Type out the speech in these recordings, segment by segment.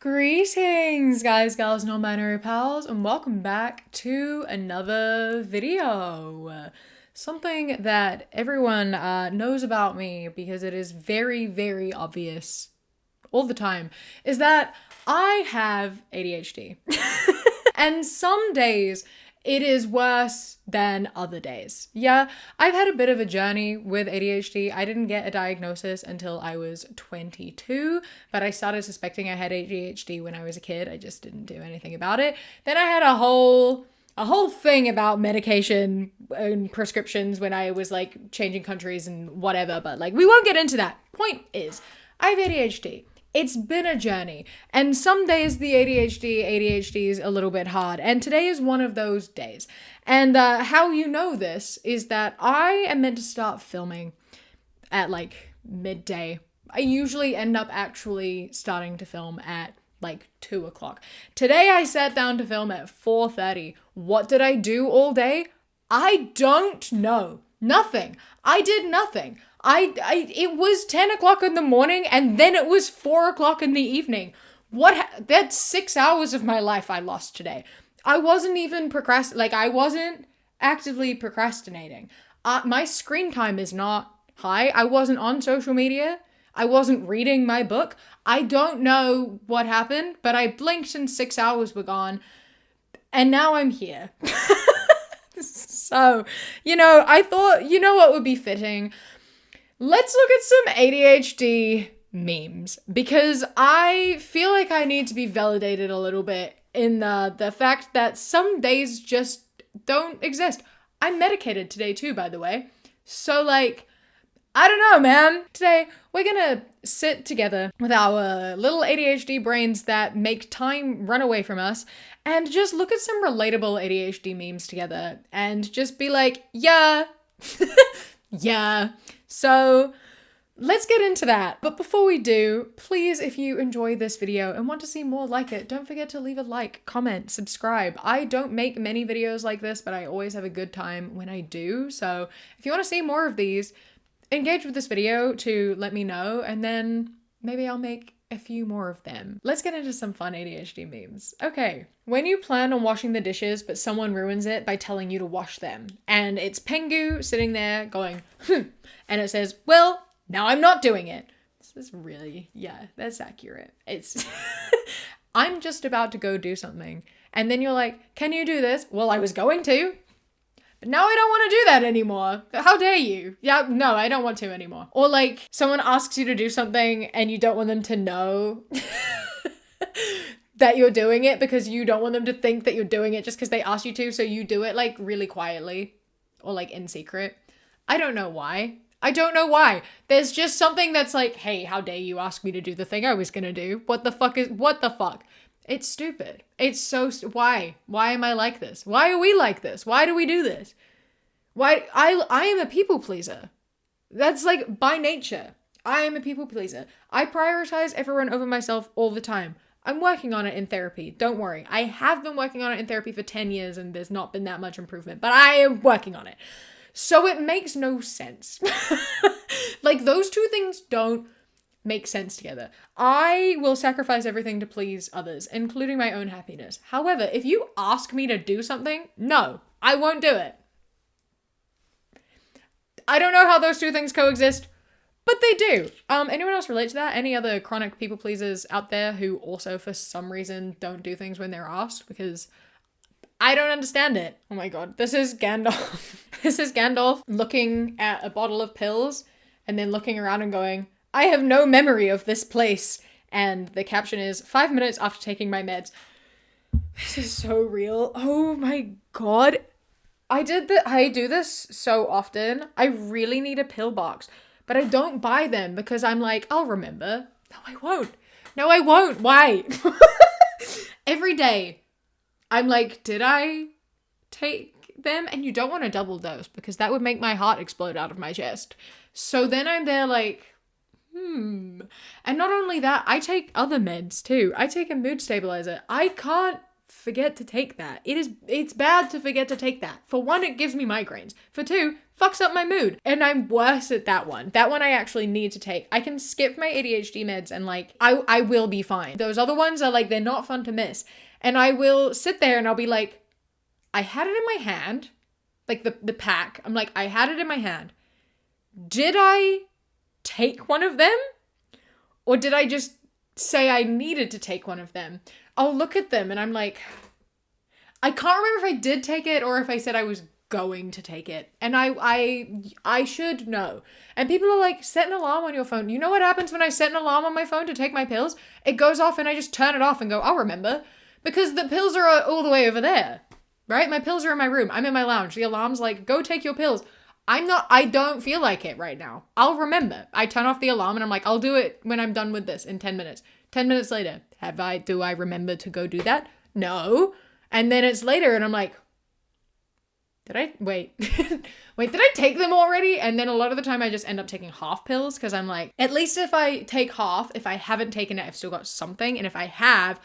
Greetings, guys, gals, non-binary pals, and welcome back to another video. Something that everyone knows about me, because it is very, very obvious all the time, is that I have ADHD. And some days it is worse than other days. Yeah, I've had a bit of a journey with ADHD. I didn't get a diagnosis until I was 22, but I started suspecting I had ADHD when I was a kid. I just didn't do anything about it. Then I had a whole thing about medication and prescriptions when I was like changing countries and whatever, but like we won't get into that. Point is, I have ADHD. It's been a journey, and some days the ADHD is a little bit hard, and today is one of those days. And how you know this is that I am meant to start filming at like midday. I usually end up actually starting to film at like 2 o'clock. Today I sat down to film at 4:30. What did I do all day? I don't know. Nothing. I did nothing. It was 10 o'clock in the morning, and then it was 4 o'clock in the evening. That's 6 hours of my life I lost today. I wasn't even I wasn't actively procrastinating. My screen time is not high. I wasn't on social media. I wasn't reading my book. I don't know what happened, but I blinked and 6 hours were gone, and now I'm here. So, I thought, what would be fitting? Let's look at some ADHD memes, because I feel like I need to be validated a little bit in the fact that some days just don't exist. I'm medicated today too, by the way. So like, I don't know, man. Today, we're gonna sit together with our little ADHD brains that make time run away from us and just look at some relatable ADHD memes together and just be like, yeah, yeah. So let's get into that. But before we do, please, if you enjoy this video and want to see more like it, don't forget to leave a like, comment, subscribe. I don't make many videos like this, but I always have a good time when I do. So if you want to see more of these, engage with this video to let me know, and then maybe I'll make a few more of them. Let's get into some fun ADHD memes. Okay, when you plan on washing the dishes, but someone ruins it by telling you to wash them, and it's Pengu sitting there going, and it says, well, now I'm not doing it. This is really, yeah, that's accurate. It's, I'm just about to go do something, and then you're like, can you do this? Well, I was going to. But now I don't want to do that anymore. How dare you? Yeah, no, I don't want to anymore. Or like someone asks you to do something and you don't want them to know that you're doing it, because you don't want them to think that you're doing it just because they asked you to. So you do it like really quietly or like in secret. I don't know why. There's just something that's like, hey, how dare you ask me to do the thing I was going to do? What the fuck? It's stupid. It's so why? Why am I like this? Why are we like this? Why do we do this? Why? I am a people pleaser. That's like by nature. I am a people pleaser. I prioritize everyone over myself all the time. I'm working on it in therapy. Don't worry. I have been working on it in therapy for 10 years and there's not been that much improvement, but I am working on it. So it makes no sense. Like those two things don't make sense together. I will sacrifice everything to please others, including my own happiness. However, if you ask me to do something, no, I won't do it. I don't know how those two things coexist, but they do. Anyone else relate to that? Any other chronic people pleasers out there who also for some reason don't do things when they're asked? Because I don't understand it. Oh my god, this is Gandalf. This is Gandalf looking at a bottle of pills and then looking around and going, I have no memory of this place. And the caption is 5 minutes after taking my meds. This is so real. Oh my god. I do this so often. I really need a pill box, but I don't buy them because I'm like, I'll remember. No, I won't. Why? Every day I'm like, did I take them? And you don't want a double dose because that would make my heart explode out of my chest. So then I'm there like, And not only that, I take other meds too. I take a mood stabilizer. I can't forget to take that. It's bad to forget to take that. For one, it gives me migraines. For two, fucks up my mood. And I'm worse at that one. That one I actually need to take. I can skip my ADHD meds and like, I will be fine. Those other ones are like, they're not fun to miss. And I will sit there and I'll be like, I had it in my hand, like the pack. I'm like, I had it in my hand. Did I take one of them? Or did I just say I needed to take one of them? I'll look at them and I'm like, I can't remember if I did take it or if I said I was going to take it. And I should know. And people are like, set an alarm on your phone. You know what happens when I set an alarm on my phone to take my pills? It goes off and I just turn it off and go, I'll remember. Because the pills are all the way over there, right? My pills are in my room. I'm in my lounge. The alarm's like, go take your pills. I don't feel like it right now. I'll remember. I turn off the alarm and I'm like, I'll do it when I'm done with this in 10 minutes. 10 minutes later, do I remember to go do that? No. And then it's later and I'm like, wait, did I take them already? And then a lot of the time I just end up taking half pills because I'm like, at least if I take half, if I haven't taken it, I've still got something. And if I have,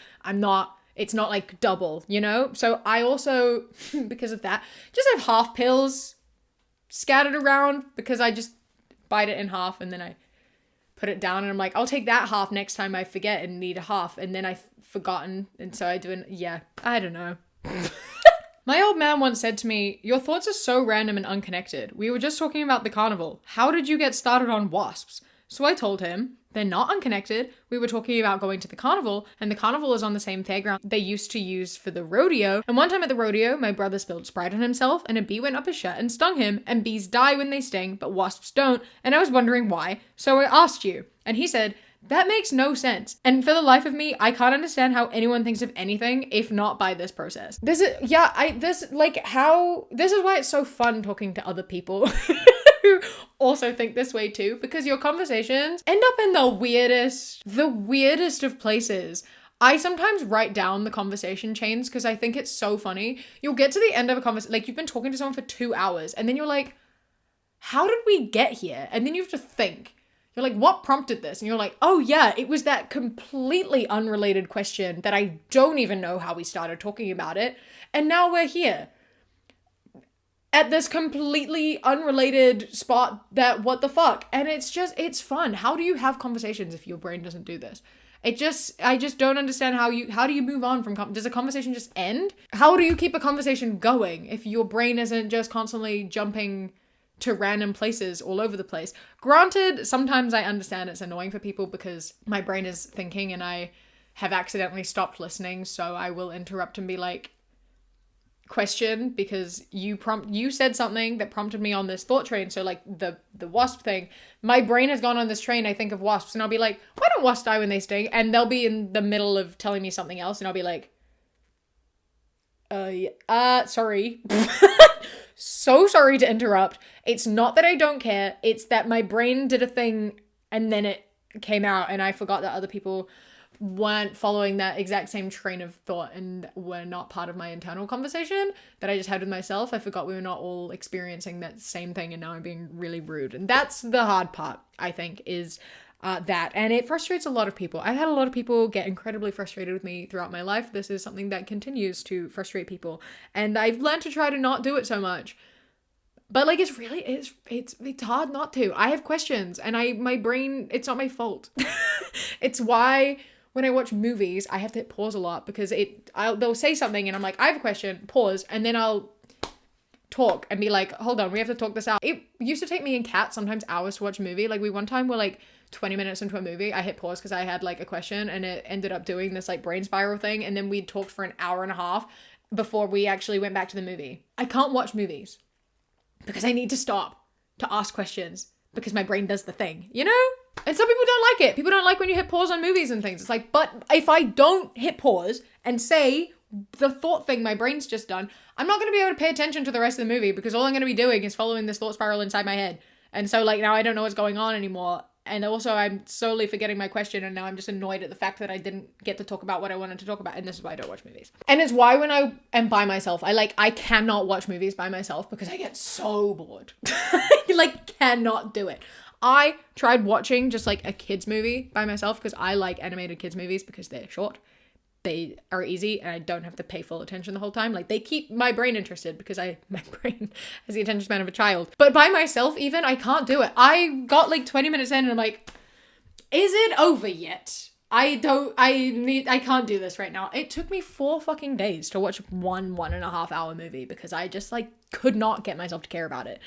it's not like double, you know? So I also, because of that, just have half pills scattered around because I just bite it in half and then I put it down and I'm like, I'll take that half next time I forget and need a half. And then I've forgotten. And so I I don't know. My old man once said to me, your thoughts are so random and unconnected. We were just talking about the carnival. How did you get started on wasps? So I told him, they're not unconnected. We were talking about going to the carnival, and the carnival is on the same fairground they used to use for the rodeo. And one time at the rodeo, my brother spilled Sprite on himself, and a bee went up his shirt and stung him, and bees die when they sting, but wasps don't, and I was wondering why. So I asked you, and he said, that makes no sense. And for the life of me, I can't understand how anyone thinks of anything if not by this process. This is why it's so fun talking to other people who also think this way too, because your conversations end up in the weirdest of places. I sometimes write down the conversation chains because I think it's so funny. You'll get to the end of a conversation, like you've been talking to someone for 2 hours and then you're like, how did we get here? And then you have to think. You're like, what prompted this? And you're like, oh yeah, it was that completely unrelated question that I don't even know how we started talking about it. And now we're here at this completely unrelated spot that what the fuck? And it's fun. How do you have conversations if your brain doesn't do this? I just don't understand how do you move on from, does a conversation just end? How do you keep a conversation going if your brain isn't just constantly jumping to random places all over the place? Granted, sometimes I understand it's annoying for people because my brain is thinking and I have accidentally stopped listening, so I will interrupt and be like, question, because you said something that prompted me on this thought train. So like the wasp thing, my brain has gone on this train. I think of wasps and I'll be like, why don't wasps die when they sting? And they'll be in the middle of telling me something else and I'll be like, sorry. So sorry to interrupt. It's not that I don't care. It's that my brain did a thing and then it came out and I forgot that other people weren't following that exact same train of thought and were not part of my internal conversation that I just had with myself. I forgot we were not all experiencing that same thing and now I'm being really rude. And that's the hard part, I think, is that. And it frustrates a lot of people. I've had a lot of people get incredibly frustrated with me throughout my life. This is something that continues to frustrate people. And I've learned to try to not do it so much. But like, it's hard not to. I have questions and my brain, it's not my fault. It's why when I watch movies, I have to hit pause a lot because they'll say something and I'm like, I have a question, pause, and then I'll talk and be like, hold on, we have to talk this out. It used to take me and Kat sometimes hours to watch a movie. Like one time we're like 20 minutes into a movie, I hit pause because I had like a question and it ended up doing this like brain spiral thing. And then we talked for an hour and a half before we actually went back to the movie. I can't watch movies because I need to stop to ask questions because my brain does the thing, you know? And some people don't like it. People don't like when you hit pause on movies and things. It's like, but if I don't hit pause and say the thought thing my brain's just done, I'm not going to be able to pay attention to the rest of the movie because all I'm going to be doing is following this thought spiral inside my head. And so like now I don't know what's going on anymore. And also I'm slowly forgetting my question and now I'm just annoyed at the fact that I didn't get to talk about what I wanted to talk about. And this is why I don't watch movies. And it's why when I am by myself, I cannot watch movies by myself because I get so bored. Like cannot do it. I tried watching just like a kids movie by myself because I like animated kids movies because they're short. they are easy and I don't have to pay full attention the whole time. Like, they keep my brain interested because my brain has the attention span of a child. But by myself even, I can't do it. I got like 20 minutes in and I'm like, is it over yet? I can't do this right now. It took me 4 fucking days to watch 1.5 hour movie because I just like could not get myself to care about it.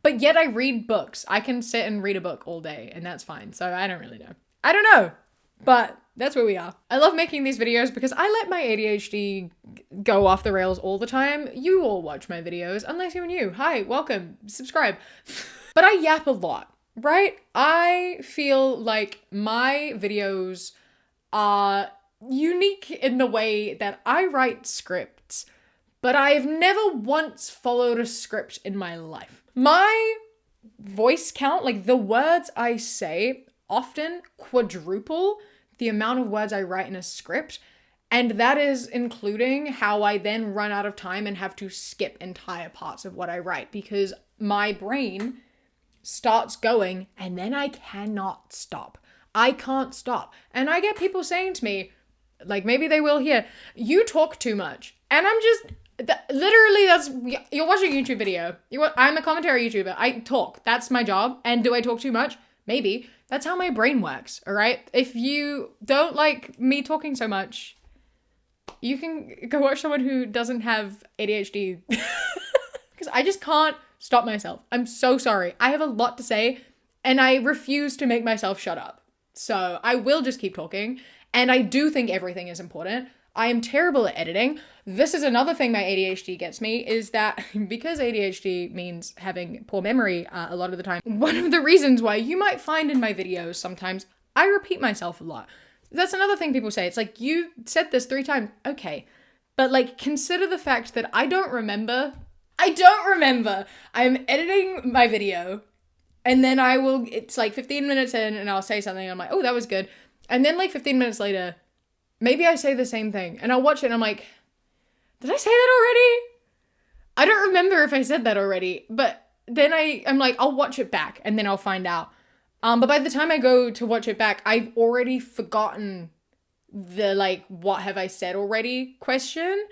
But yet I read books. I can sit and read a book all day and that's fine. So I don't really know. I don't know, but that's where we are. I love making these videos because I let my ADHD go off the rails all the time. You all watch my videos, unless you're new. Hi, welcome, subscribe. But I yap a lot, right? I feel like my videos are unique in the way that I write scripts, but I've never once followed a script in my life. My voice count, like the words I say, often quadruple the amount of words I write in a script, and that is including how I then run out of time and have to skip entire parts of what I write because my brain starts going and then I cannot stop. I can't stop. And I get people saying to me, like maybe they will hear, you talk too much. And I'm just, literally you're watching a YouTube video. I'm a commentary YouTuber. I talk. That's my job. And do I talk too much? Maybe. That's how my brain works, all right? If you don't like me talking so much, you can go watch someone who doesn't have ADHD. Because I just can't stop myself. I'm so sorry. I have a lot to say, and I refuse to make myself shut up. So I will just keep talking, and I do think everything is important. I am terrible at editing. This is another thing my ADHD gets me, is that because ADHD means having poor memory a lot of the time, one of the reasons why you might find in my videos sometimes I repeat myself a lot. That's another thing people say. It's like, you said this 3 times. Okay. But like, consider the fact that I don't remember. I'm editing my video and then it's like 15 minutes in and I'll say something. I'm like, oh, that was good. And then like 15 minutes later, maybe I say the same thing and I'll watch it and I'm like, did I say that already? I don't remember if I said that already, but then I'm like, I'll watch it back and then I'll find out. But by the time I go to watch it back, I've already forgotten the like, what have I said already question.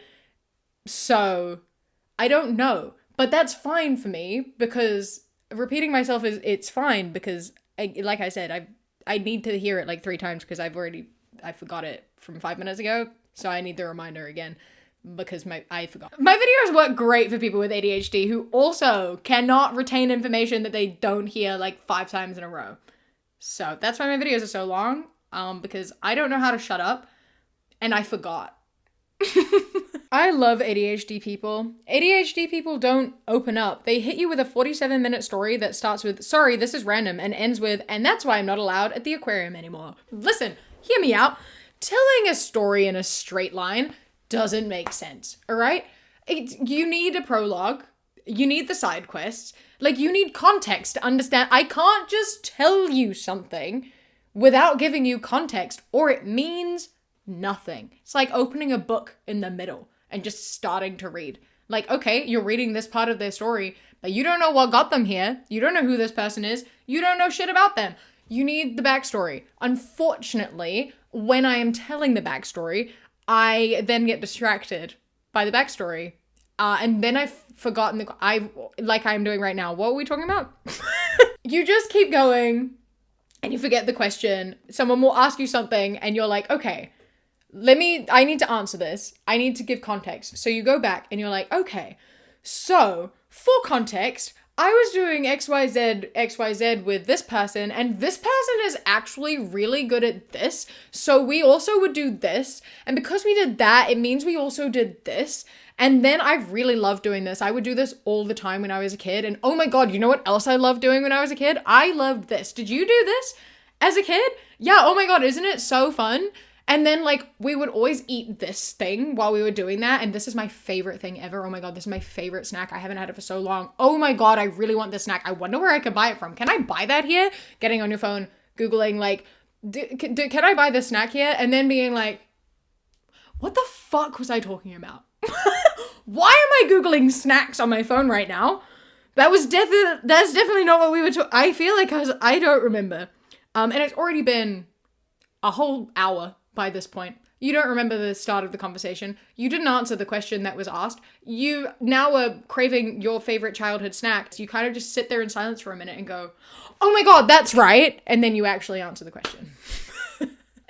So I don't know, but that's fine for me because repeating myself it's fine because like I said, I need to hear it like 3 times because I forgot it from 5 minutes ago. So I need the reminder again because I forgot. My videos work great for people with ADHD who also cannot retain information that they don't hear like 5 times in a row. So that's why my videos are so long, because I don't know how to shut up and I forgot. I love ADHD people. ADHD people don't open up. They hit you with a 47-minute story that starts with, sorry, this is random, and ends with, and that's why I'm not allowed at the aquarium anymore. Listen, hear me out. Telling a story in a straight line doesn't make sense, all right? You need a prologue. You need the side quests. Like, you need context to understand. I can't just tell you something without giving you context, or it means nothing. It's like opening a book in the middle and just starting to read. Like, okay, you're reading this part of their story, but you don't know what got them here. You don't know who this person is. You don't know shit about them. You need the backstory. Unfortunately, when I am telling the backstory, I then get distracted by the backstory. And then I've forgotten like I'm doing right now. What were we talking about? You just keep going and you forget the question. Someone will ask you something and you're like, okay, I need to answer this. I need to give context. So you go back and you're like, okay, so for context, I was doing XYZ with this person, and this person is actually really good at this. So we also would do this. And because we did that, it means we also did this. And then I really love doing this. I would do this all the time when I was a kid. And oh my God, you know what else I loved doing when I was a kid? I loved this. Did you do this as a kid? Yeah, oh my God, isn't it so fun? And then like we would always eat this thing while we were doing that. And this is my favorite thing ever. Oh my God, this is my favorite snack. I haven't had it for so long. Oh my God, I really want this snack. I wonder where I could buy it from. Can I buy that here? Getting on your phone, Googling like, can I buy this snack here? And then being like, what the fuck was I talking about? Why am I Googling snacks on my phone right now? That's definitely not what we were talking. I feel like I don't remember. And it's already been a whole hour by this point. You don't remember the start of the conversation. You didn't answer the question that was asked. You now are craving your favorite childhood snack. So you kind of just sit there in silence for a minute and go, oh my God, that's right. And then you actually answer the question.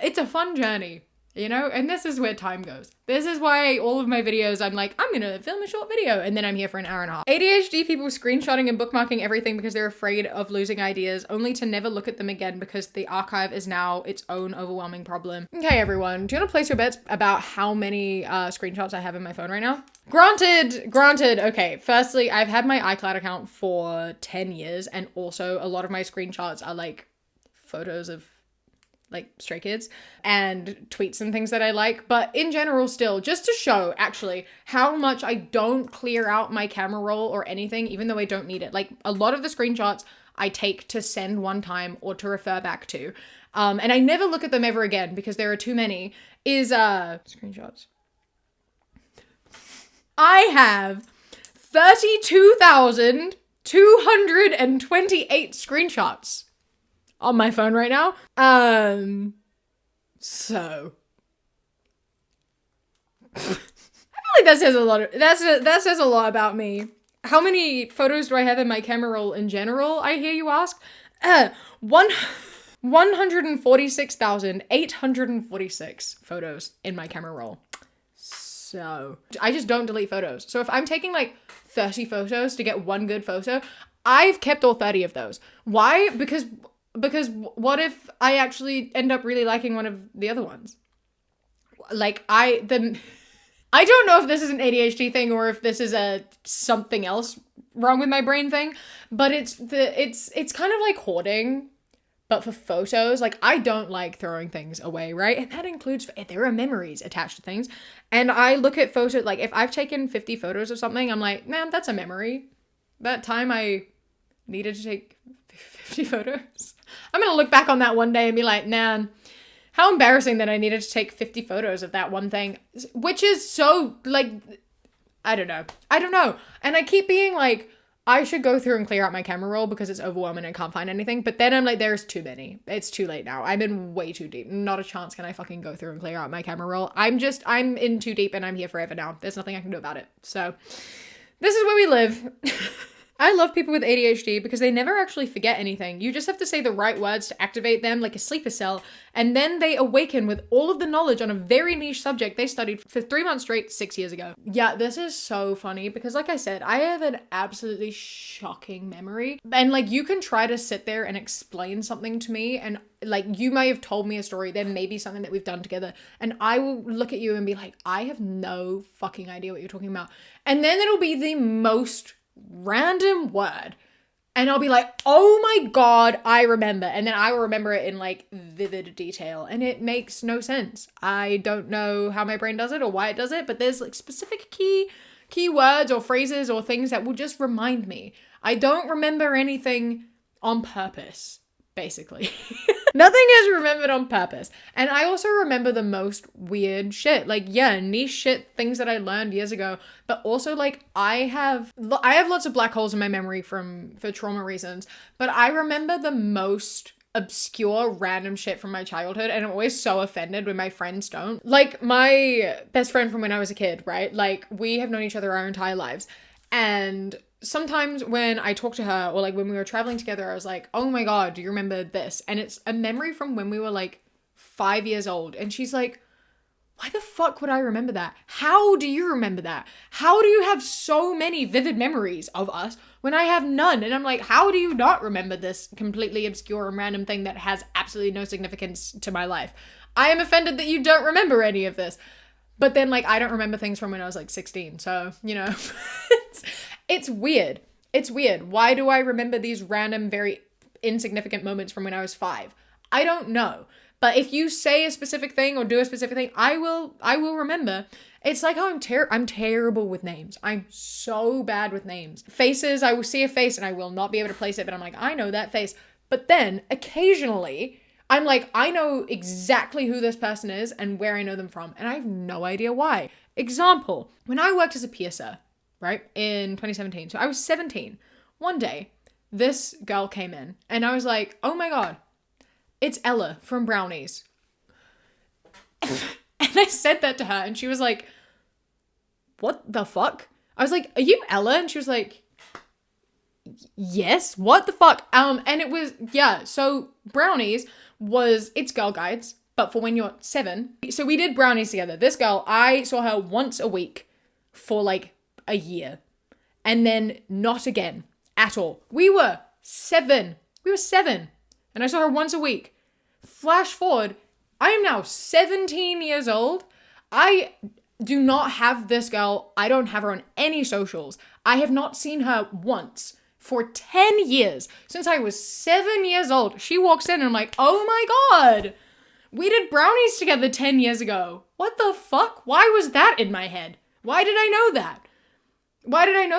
It's a fun journey, you know? And this is where time goes. This is why all of my videos, I'm like, I'm gonna film a short video, and then I'm here for an hour and a half. ADHD people screenshotting and bookmarking everything because they're afraid of losing ideas, only to never look at them again because the archive is now its own overwhelming problem. Okay, everyone, do you want to place your bets about how many screenshots I have in my phone right now? Granted, okay, firstly, I've had my iCloud account for 10 years, and also a lot of my screenshots are like photos of like stray kids and tweets and things that I like. But in general, still, just to show actually how much I don't clear out my camera roll or anything, even though I don't need it. Like a lot of the screenshots I take to send one time or to refer back to. And I never look at them ever again because there are too many, is screenshots. I have 32,228 screenshots on my phone right now. So I feel like that says a lot. That says a lot about me. How many photos do I have in my camera roll in general, I hear you ask? 146,846 photos in my camera roll. So I just don't delete photos. So if I'm taking like 30 photos to get one good photo, I've kept all 30 of those. Why? Because what if I actually end up really liking one of the other ones? Like I don't know if this is an ADHD thing or if this is a something else wrong with my brain thing, but it's kind of like hoarding, but for photos. Like I don't like throwing things away, right? And that includes, there are memories attached to things. And I look at photos, like if I've taken 50 photos of something, I'm like, man, that's a memory. That time I needed to take 50 photos. I'm going to look back on that one day and be like, man, how embarrassing that I needed to take 50 photos of that one thing, which is so like, I don't know. And I keep being like, I should go through and clear out my camera roll because it's overwhelming and I can't find anything. But then I'm like, there's too many. It's too late now. I'm in way too deep. Not a chance can I fucking go through and clear out my camera roll. I'm in too deep and I'm here forever now. There's nothing I can do about it. So this is where we live. I love people with ADHD because they never actually forget anything. You just have to say the right words to activate them like a sleeper cell, and then they awaken with all of the knowledge on a very niche subject they studied for 3 months straight 6 years ago. Yeah, this is so funny because like I said, I have an absolutely shocking memory. And like you can try to sit there and explain something to me, and like you may have told me a story, there may be something that we've done together, and I will look at you and be like, I have no fucking idea what you're talking about. And then it'll be the most random word and I'll be like, oh my God, I remember. And then I will remember it in like vivid detail and it makes no sense. I don't know how my brain does it or why it does it, but there's like specific key words or phrases or things that will just remind me. I don't remember anything on purpose, basically. Nothing is remembered on purpose. And I also remember the most weird shit. Like, yeah, niche shit, things that I learned years ago. But also, like, I have lots of black holes in my memory for trauma reasons. But I remember the most obscure random shit from my childhood. And I'm always so offended when my friends don't. Like, my best friend from when I was a kid, right? Like, we have known each other our entire lives. And sometimes when I talk to her or like when we were traveling together, I was like, oh my God, do you remember this? And it's a memory from when we were like 5 years old. And she's like, why the fuck would I remember that? How do you remember that? How do you have so many vivid memories of us when I have none? And I'm like, how do you not remember this completely obscure and random thing that has absolutely no significance to my life? I am offended that you don't remember any of this. But then like, I don't remember things from when I was like 16. So, you know, it's weird. It's weird. Why do I remember these random, very insignificant moments from when I was 5? I don't know. But if you say a specific thing or do a specific thing, I will remember. It's like, I'm terrible with names. I'm so bad with names. Faces, I will see a face and I will not be able to place it, but I'm like, I know that face. But then occasionally I'm like, I know exactly who this person is and where I know them from. And I have no idea why. Example, when I worked as a piercer, right, in 2017. So I was 17. One day, this girl came in and I was like, oh my God, it's Ella from Brownies. And And I said that to her and she was like, what the fuck? I was like, are you Ella? And she was like, yes, what the fuck? And it was, yeah, so brownies it's Girl Guides, but for when you're 7. So we did brownies together. This girl, I saw her once a week for like a year and then not again at all. We were 7. And I saw her once a week. Flash forward, I am now 17 years old. I do not have this girl. I don't have her on any socials. I have not seen her once for 10 years. Since I was 7 years old. She walks in and I'm like, oh my God, we did brownies together 10 years ago. What the fuck? Why was that in my head? Why did I know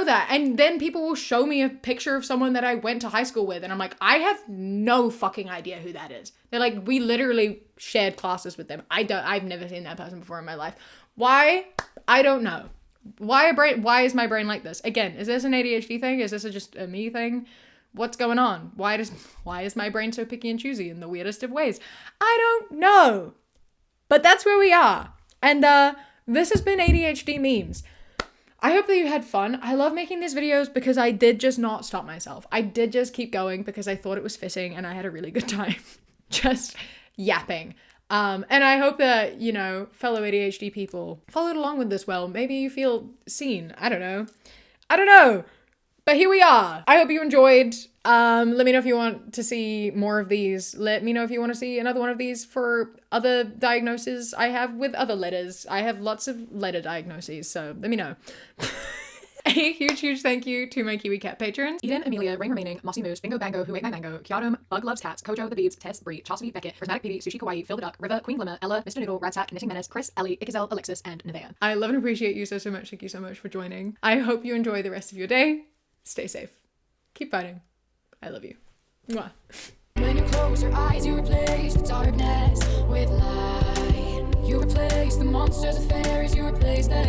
that? And then people will show me a picture of someone that I went to high school with and I'm like, I have no fucking idea who that is. They're like, we literally shared classes with them. I've never seen that person before in my life. Why? I don't know. Why is my brain like this? Again, is this an ADHD thing? Is this just a me thing? What's going on? Why is my brain so picky and choosy in the weirdest of ways? I don't know. But that's where we are. And this has been ADHD memes. I hope that you had fun. I love making these videos because I did just not stop myself. I did just keep going because I thought it was fitting and I had a really good time just yapping. And I hope that, fellow ADHD people followed along with this well. Maybe you feel seen. I don't know. But here we are. I hope you enjoyed. Let me know if you want to see more of these. Let me know if you want to see another one of these for other diagnoses I have with other letters. I have lots of letter diagnoses, so let me know. A huge thank you to my Kiwi Cat patrons. Eden, Amelia, Rain Remaining, Mossy Moose, Bingo Bango, Who Ate My Mango, Kiadum, Bug Loves Cats, Kojo, The Beebs, Tess, Bree, Chastity, Beckett, Prismatic PD, Sushi Kawaii, Phil the Duck, River, Queen Glimmer, Ella, Mr. Noodle, Radsat, Knitting Menace, Chris, Ellie, Ikazel, Alexis, and Nevea. I love and appreciate you so much. Thank you so much for joining. I hope you enjoy the rest of your day. Stay safe. Keep fighting. I love you. Mwah. When you close your eyes, you replace the darkness with light. You replace the monsters of fairies, you replace them